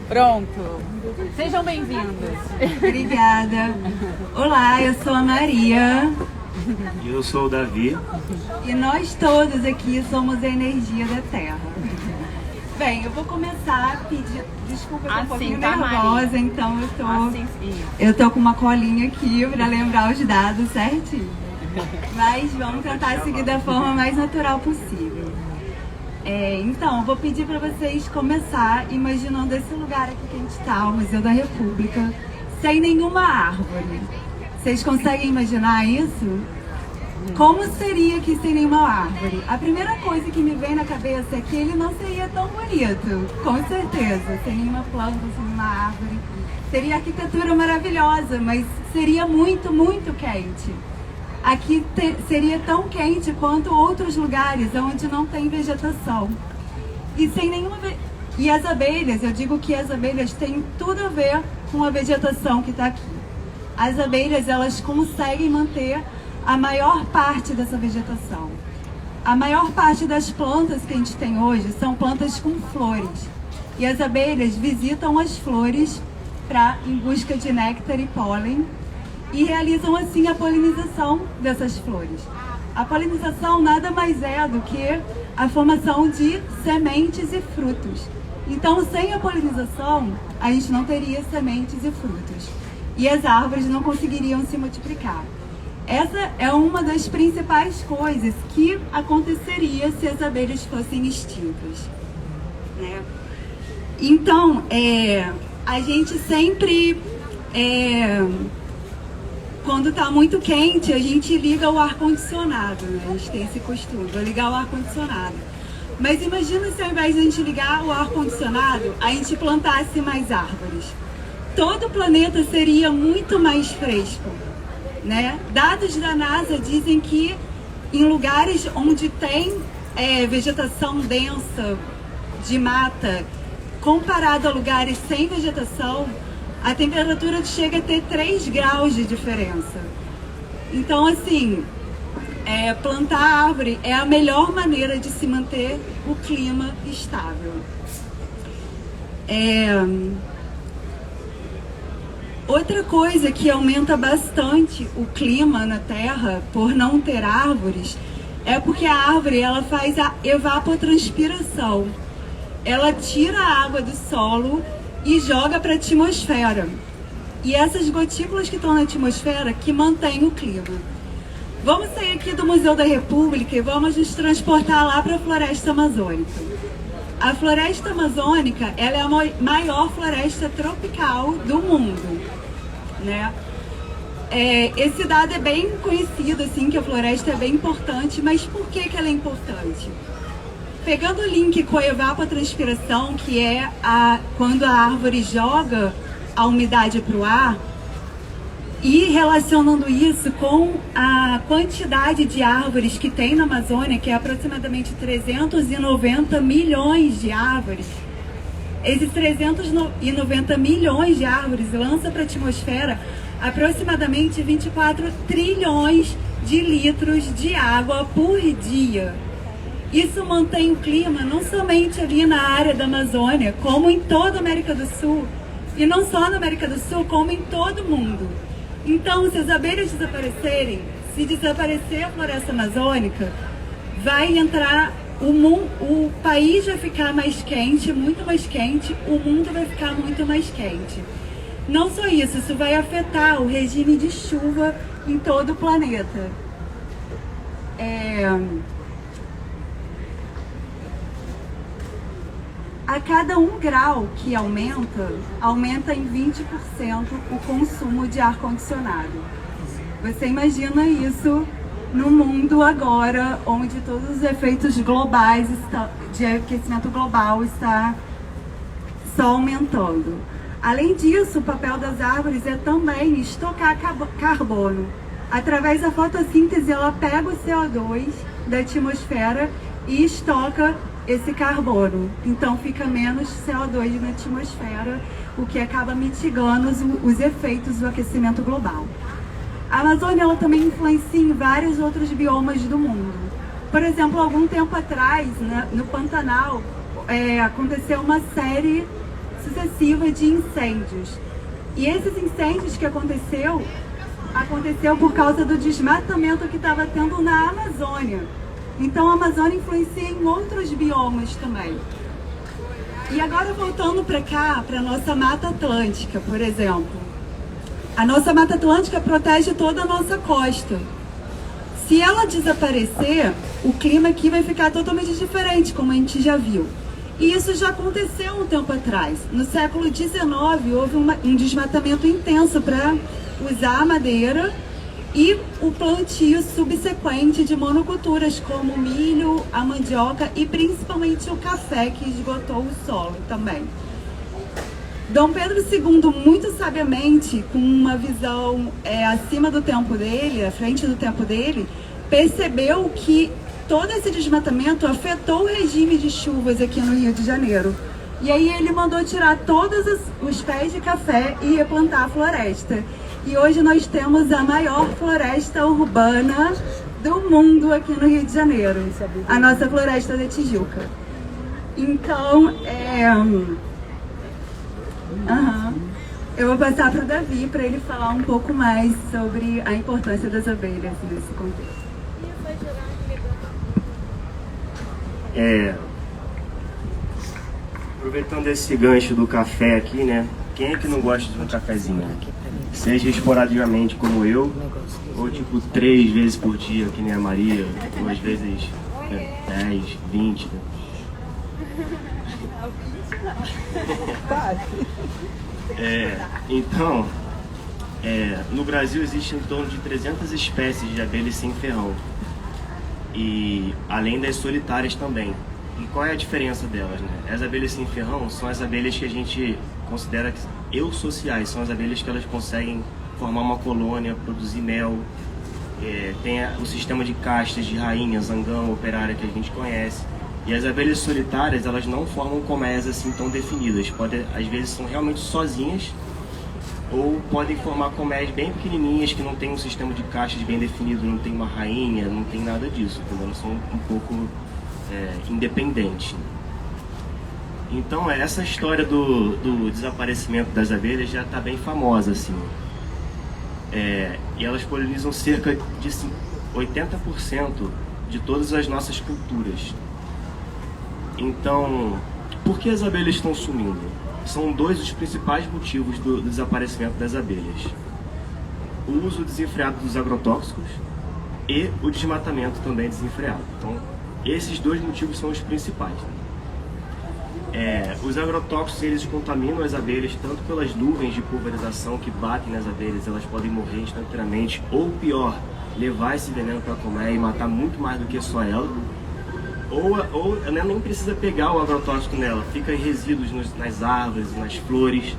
Pronto. Sejam bem-vindos. Obrigada. Olá, eu sou a Maria. E eu sou o Davi. E nós todos aqui somos a energia da Terra. Bem, eu vou começar a pedir... Desculpa, eu tô um pouquinho nervosa, então eu tô com uma colinha aqui para lembrar os dados certinho. Mas vamos tentar seguir da forma mais natural possível. Então, eu vou pedir para vocês começar imaginando esse lugar aqui que a gente está, o Museu da República, sem nenhuma árvore. Vocês conseguem imaginar isso? Como seria aqui sem nenhuma árvore? A primeira coisa que me vem na cabeça é que ele não seria tão bonito, com certeza, sem nenhuma planta, sem nenhuma árvore. Seria arquitetura maravilhosa, mas seria muito, muito quente. Aqui seria tão quente quanto outros lugares onde não tem vegetação. E sem nenhuma... E as abelhas, eu digo que as abelhas têm tudo a ver com a vegetação que está aqui. As abelhas, elas conseguem manter a maior parte dessa vegetação. A maior parte das plantas que a gente tem hoje são plantas com flores. E as abelhas visitam as flores em busca de néctar e pólen e realizam assim a polinização dessas flores. A polinização nada mais é do que a formação de sementes e frutos. Então, sem a polinização, a gente não teria sementes e frutos. E as árvores não conseguiriam se multiplicar. Essa é uma das principais coisas que aconteceria se as abelhas fossem extintas, né? Então, a gente sempre, quando está muito quente, a gente liga o ar-condicionado, né? A gente tem esse costume, vou ligar o ar-condicionado. Mas imagina se ao invés de a gente ligar o ar-condicionado, a gente plantasse mais árvores. Todo o planeta seria muito mais fresco, né? Dados da NASA dizem que em lugares onde tem vegetação densa de mata, comparado a lugares sem vegetação, a temperatura chega a ter 3 graus de diferença. Então, assim, plantar árvore é a melhor maneira de se manter o clima estável. Outra coisa que aumenta bastante o clima na Terra, por não ter árvores, é porque a árvore ela faz a evapotranspiração. Ela tira a água do solo e joga para a atmosfera. E essas gotículas que estão na atmosfera que mantêm o clima. Vamos sair aqui do Museu da República e vamos nos transportar lá para a Floresta Amazônica. A Floresta Amazônica ela é a maior floresta tropical do mundo, né? Esse dado é bem conhecido, assim, que a floresta é bem importante, mas por que ela é importante? Pegando o link com a evapotranspiração, que é quando a árvore joga a umidade para o ar, e relacionando isso com a quantidade de árvores que tem na Amazônia, que é aproximadamente 390 milhões de árvores, esses 390 milhões de árvores lançam para a atmosfera aproximadamente 24 trilhões de litros de água por dia. Isso mantém o clima não somente ali na área da Amazônia, como em toda a América do Sul, e não só na América do Sul, como em todo o mundo. Então, se as abelhas desaparecerem, se desaparecer a floresta amazônica, vai entrar o país vai ficar mais quente, muito mais quente, o mundo vai ficar muito mais quente. Não só isso, isso vai afetar o regime de chuva em todo o planeta. A cada 1 grau que aumenta em 20% o consumo de ar-condicionado. Você imagina isso no mundo agora, onde todos os efeitos globais de aquecimento global está só aumentando. Além disso, o papel das árvores é também estocar carbono. Através da fotossíntese, ela pega o CO2 da atmosfera e estoca esse carbono. Então fica menos CO2 na atmosfera, o que acaba mitigando os efeitos do aquecimento global. A Amazônia ela também influencia em vários outros biomas do mundo. Por exemplo, algum tempo atrás, né, no Pantanal, aconteceu uma série sucessiva de incêndios. E esses incêndios que aconteceu por causa do desmatamento que estava tendo na Amazônia. Então a Amazônia influencia em outros biomas também. E agora voltando para cá, para a nossa Mata Atlântica, por exemplo. A nossa Mata Atlântica protege toda a nossa costa. Se ela desaparecer, o clima aqui vai ficar totalmente diferente, como a gente já viu. E isso já aconteceu um tempo atrás. No século XIX, houve um desmatamento intenso para usar a madeira e o plantio subsequente de monoculturas como o milho, a mandioca e principalmente o café, que esgotou o solo também. Dom Pedro II, muito sabiamente, com uma visão acima do tempo dele, à frente do tempo dele, percebeu que todo esse desmatamento afetou o regime de chuvas aqui no Rio de Janeiro. E aí ele mandou tirar todos os pés de café e replantar a floresta. E hoje nós temos a maior floresta urbana do mundo aqui no Rio de Janeiro, a nossa Floresta da Tijuca. Então, eu vou passar para o Davi para ele falar um pouco mais sobre a importância das abelhas nesse contexto. Aproveitando esse gancho do café aqui, né? Quem é que não gosta de um cafezinho? Seja esporadicamente como eu, ou tipo 3 vezes por dia, que nem a Maria, ou às vezes 10, 20. Então, no Brasil existem em torno de 300 espécies de abelhas sem ferrão. E além das solitárias também. E qual é a diferença delas, né? As abelhas sem ferrão são as abelhas que a gente considera eusociais, são as abelhas que elas conseguem formar uma colônia, produzir mel, tem o sistema de castas de rainha, zangão, operária que a gente conhece. E as abelhas solitárias, elas não formam colmeias assim tão definidas, às vezes são realmente sozinhas, ou podem formar colmeias bem pequenininhas que não tem um sistema de castas bem definido, não tem uma rainha, não tem nada disso, entendeu? Elas são um pouco independentes. Então essa história do desaparecimento das abelhas já está bem famosa, assim. E elas polinizam cerca de 80% de todas as nossas culturas. Então, por que as abelhas estão sumindo? São 2 os principais motivos do desaparecimento das abelhas: o uso desenfreado dos agrotóxicos e o desmatamento também desenfreado. Então, esses 2 motivos são os principais. Os agrotóxicos, eles contaminam as abelhas tanto pelas nuvens de pulverização que batem nas abelhas, elas podem morrer instantaneamente, ou pior, levar esse veneno para a colmeia e matar muito mais do que só ela. Ou ela nem precisa pegar o agrotóxico nela, fica em resíduos nas árvores, nas flores,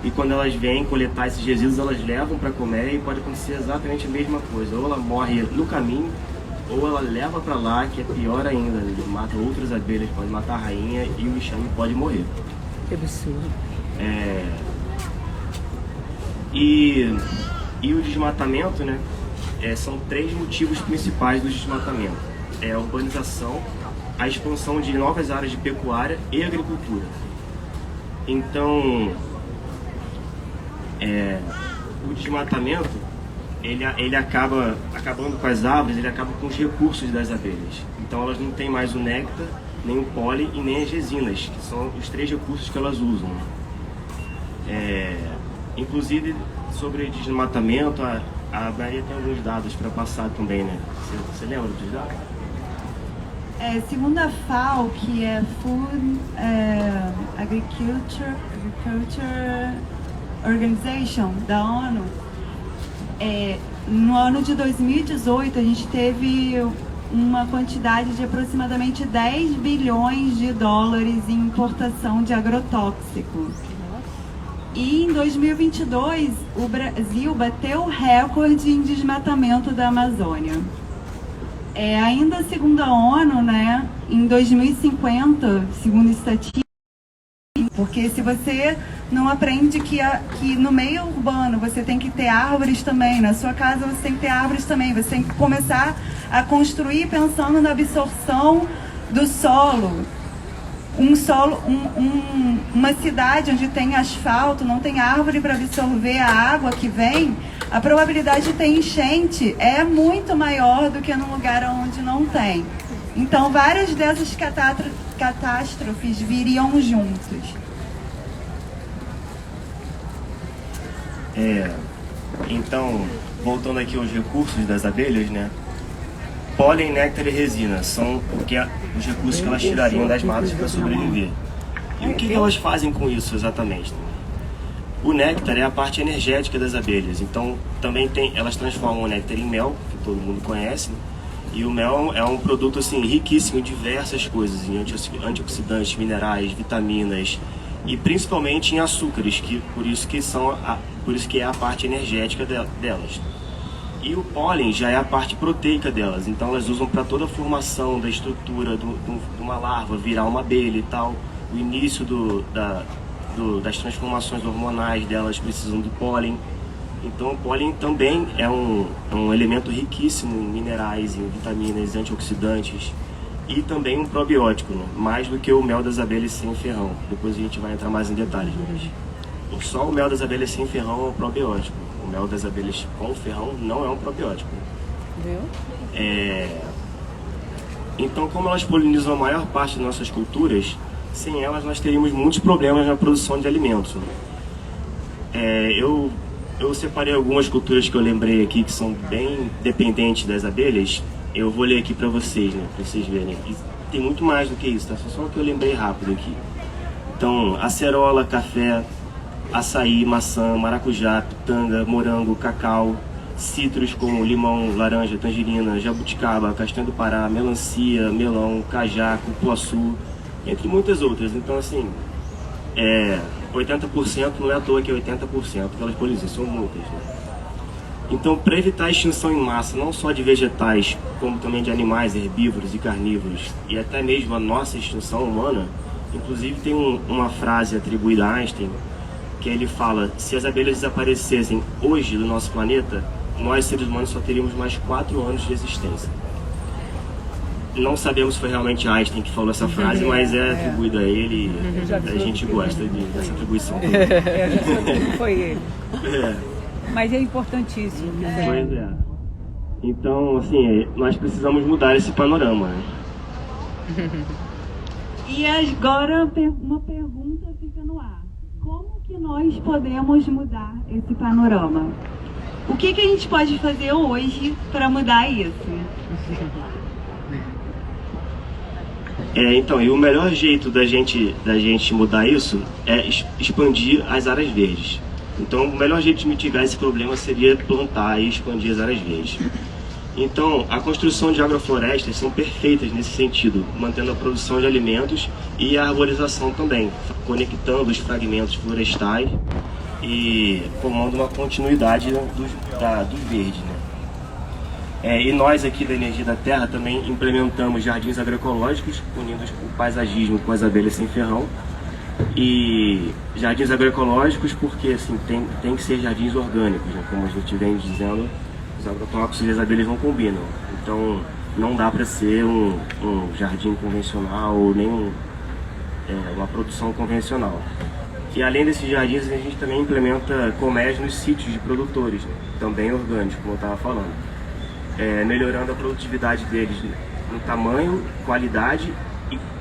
e quando elas vêm coletar esses resíduos, elas levam para a colmeia e pode acontecer exatamente a mesma coisa: ou ela morre no caminho, ou ela leva para lá, que é pior ainda, ele mata outras abelhas, pode matar a rainha e o enxame pode morrer. Que absurdo. E o desmatamento, né? São 3 motivos principais do desmatamento: a urbanização, a expansão de novas áreas de pecuária e agricultura. Então, o desmatamento, ele acaba acabando com as árvores, ele acaba com os recursos das abelhas. Então elas não têm mais o néctar, nem o pólen e nem as resinas, que são os 3 recursos que elas usam. Inclusive, sobre desmatamento, a Maria tem alguns dados para passar também, né? Você lembra dos dados? Segundo a FAO, que é Food Agriculture Organization da ONU, no ano de 2018 a gente teve uma quantidade de aproximadamente 10 bilhões de dólares em importação de agrotóxicos. E em 2022 o Brasil bateu o recorde em desmatamento da Amazônia. Ainda segundo a ONU, né, em 2050, segundo estatísticas, porque se você não aprende que no meio urbano você tem que ter árvores também, na sua casa você tem que ter árvores também, você tem que começar a construir pensando na absorção do solo. uma cidade onde tem asfalto, não tem árvore para absorver a água que vem, a probabilidade de ter enchente é muito maior do que num lugar onde não tem. Então, várias dessas catástrofes viriam juntos. Então, voltando aqui aos recursos das abelhas, né? Pólen, néctar e resina são os recursos que elas tirariam das matas para sobreviver. E o que elas fazem com isso exatamente? O néctar é a parte energética das abelhas, então também elas transformam o néctar em mel, que todo mundo conhece, né? E o mel é um produto assim, riquíssimo em diversas coisas, em antioxidantes, minerais, vitaminas e principalmente em açúcares, por isso que é a parte energética delas. E o pólen já é a parte proteica delas, então elas usam para toda a formação da estrutura de uma larva, virar uma abelha e tal. O início das transformações hormonais delas precisam do pólen. Então o pólen também é um elemento riquíssimo em minerais, em vitaminas, antioxidantes e também um probiótico, né? Mais do que o mel das abelhas sem ferrão. Depois a gente vai entrar mais em detalhes. Mas só o mel das abelhas sem ferrão é um probiótico. O mel das abelhas com ferrão não é um probiótico. Viu? Então, como elas polinizam a maior parte das nossas culturas, sem elas nós teríamos muitos problemas na produção de alimentos, né? Eu separei algumas culturas que eu lembrei aqui que são bem dependentes das abelhas. Eu vou ler aqui para vocês, né? Para vocês verem. E tem muito mais do que isso, tá? Só o que eu lembrei rápido aqui. Então, acerola, café, açaí, maçã, maracujá, pitanga, morango, cacau, citros como limão, laranja, tangerina, jabuticaba, castanha do Pará, melancia, melão, cajá, cupuaçu, entre muitas outras. Então, assim, 80% não é à toa que é 80% que elas polinizam, são muitas, né? Então, para evitar a extinção em massa, não só de vegetais, como também de animais herbívoros e carnívoros, e até mesmo a nossa extinção humana, inclusive tem uma frase atribuída a Einstein, que ele fala: se as abelhas desaparecessem hoje do nosso planeta, nós seres humanos só teríamos mais 4 anos de existência. Não sabemos se foi realmente Einstein que falou essa frase, mas é atribuída a ele e a gente gosta dessa atribuição. Já sabia que foi ele. Mas é importantíssimo. Pois é. Então, assim, nós precisamos mudar esse panorama, né? E agora uma pergunta fica no ar. Como que nós podemos mudar esse panorama? O que a gente pode fazer hoje para mudar isso? Então, e o melhor jeito da gente mudar isso é expandir as áreas verdes. Então, o melhor jeito de mitigar esse problema seria plantar e expandir as áreas verdes. Então, a construção de agroflorestas são perfeitas nesse sentido, mantendo a produção de alimentos e a arborização também, conectando os fragmentos florestais e formando uma continuidade do verde, né? E nós aqui da Energia da Terra também implementamos jardins agroecológicos, unindo o paisagismo com as abelhas sem ferrão. E jardins agroecológicos porque assim, tem que ser jardins orgânicos, né? Como a gente vem dizendo, os agrotóxicos e as abelhas não combinam. Então não dá para ser um jardim convencional ou nem uma produção convencional. E além desses jardins, a gente também implementa comércio nos sítios de produtores, né? Também orgânicos, como eu estava falando. Melhorando a produtividade deles no tamanho, qualidade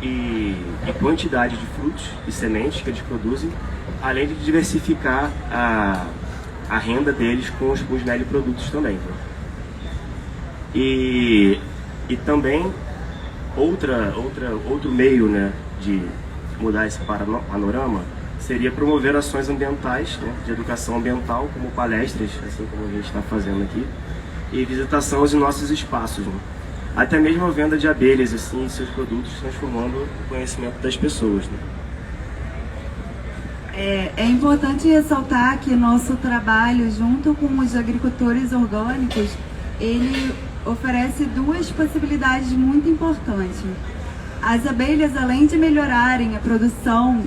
e quantidade de frutos e sementes que eles produzem, além de diversificar a renda deles com os melhoprodutos também. Né? E também outro meio, né, de mudar esse panorama seria promover ações ambientais, né, de educação ambiental, como palestras, assim como a gente está fazendo aqui, e visitação aos nossos espaços, né? Até mesmo a venda de abelhas assim, e seus produtos, transformando o conhecimento das pessoas, né? É importante ressaltar que nosso trabalho junto com os agricultores orgânicos, ele oferece 2 possibilidades muito importantes. As abelhas, além de melhorarem a produção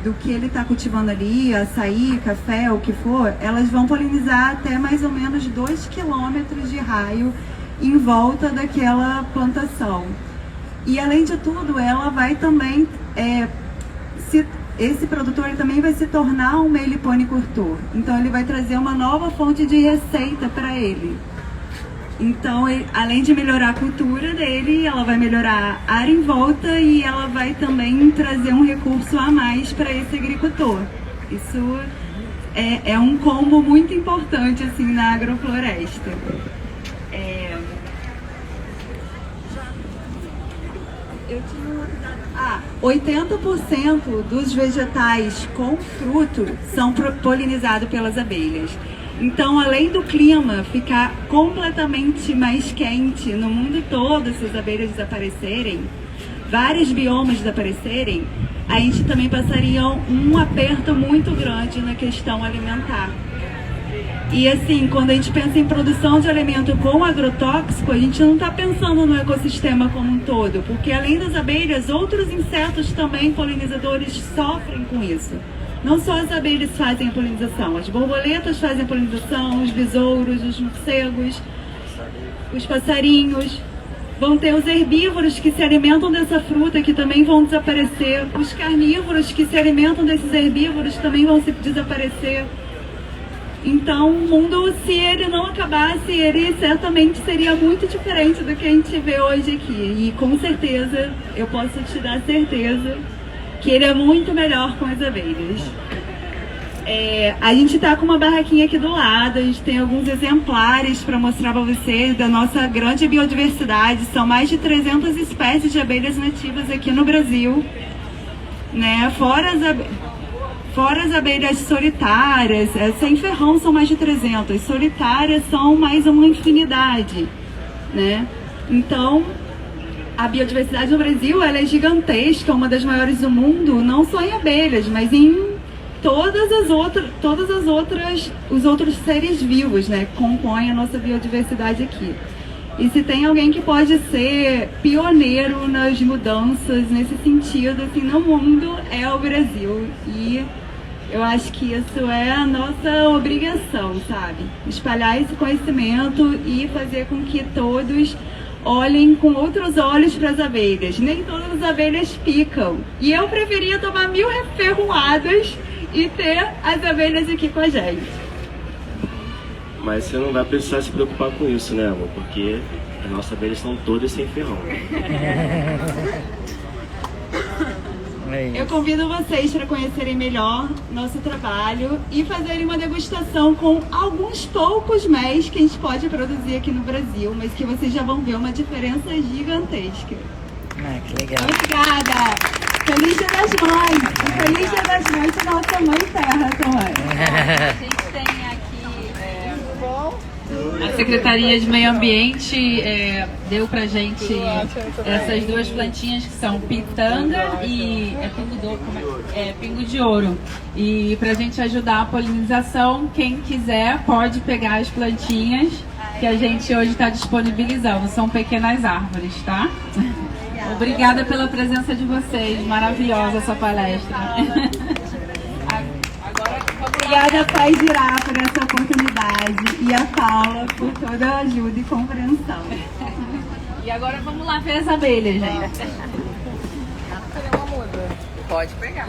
do que ele está cultivando ali, açaí, café, o que for, elas vão polinizar até mais ou menos 2 quilômetros de raio em volta daquela plantação. E além de tudo, ela vai também, esse produtor também vai se tornar um meliponicultor. Então ele vai trazer uma nova fonte de receita para ele. Então, além de melhorar a cultura dele, ela vai melhorar a área em volta e ela vai também trazer um recurso a mais para esse agricultor. Isso é um combo muito importante assim na agrofloresta. 80% dos vegetais com fruto são polinizados pelas abelhas. Então, além do clima ficar completamente mais quente no mundo todo, se as abelhas desaparecerem, vários biomas desaparecerem, a gente também passaria um aperto muito grande na questão alimentar. E assim, quando a gente pensa em produção de alimento com agrotóxico, a gente não está pensando no ecossistema como um todo, porque além das abelhas, outros insetos também polinizadores sofrem com isso. Não só as abelhas fazem a polinização, as borboletas fazem a polinização, os besouros, os morcegos, os passarinhos. Vão ter os herbívoros que se alimentam dessa fruta que também vão desaparecer. Os carnívoros que se alimentam desses herbívoros também vão desaparecer. Então, o mundo, se ele não acabasse, ele certamente seria muito diferente do que a gente vê hoje aqui. E com certeza, eu posso te dar certeza que ele é muito melhor com as abelhas. A gente está com uma barraquinha aqui do lado, a gente tem alguns exemplares para mostrar para vocês da nossa grande biodiversidade. São mais de 300 espécies de abelhas nativas aqui no Brasil, né? Fora as abelhas solitárias, sem ferrão são mais de 300, solitárias são mais uma infinidade, né? Então, a biodiversidade no Brasil ela é gigantesca, uma das maiores do mundo, não só em abelhas, mas em os outros seres vivos, né, que compõem a nossa biodiversidade aqui. E se tem alguém que pode ser pioneiro nas mudanças nesse sentido, assim, no mundo, é o Brasil. E eu acho que isso é a nossa obrigação, sabe? Espalhar esse conhecimento e fazer com que todos olhem com outros olhos para as abelhas. Nem todas as abelhas picam. E eu preferia tomar 1000 referroadas e ter as abelhas aqui com a gente. Mas você não vai precisar se preocupar com isso, né, amor? Porque as nossas abelhas estão todas sem ferrão. Eu convido vocês para conhecerem melhor nosso trabalho e fazerem uma degustação com alguns poucos méis que a gente pode produzir aqui no Brasil, mas que vocês já vão ver uma diferença gigantesca. Que legal. Obrigada! Feliz Dia das Mães! E Feliz Dia das Mães da nossa Mãe Terra também. A gente tem aqui a Secretaria de Meio Ambiente deu pra gente essas duas plantinhas que são pitanga e pingo de ouro. E pra gente ajudar a polinização, quem quiser pode pegar as plantinhas que a gente hoje está disponibilizando. São pequenas árvores, tá? Obrigada pela presença de vocês. Maravilhosa essa palestra. Obrigada, Pai Girá, por essa oportunidade e a Paula por toda a ajuda e compreensão. E agora vamos lá ver as abelhas, gente. Pode pegar.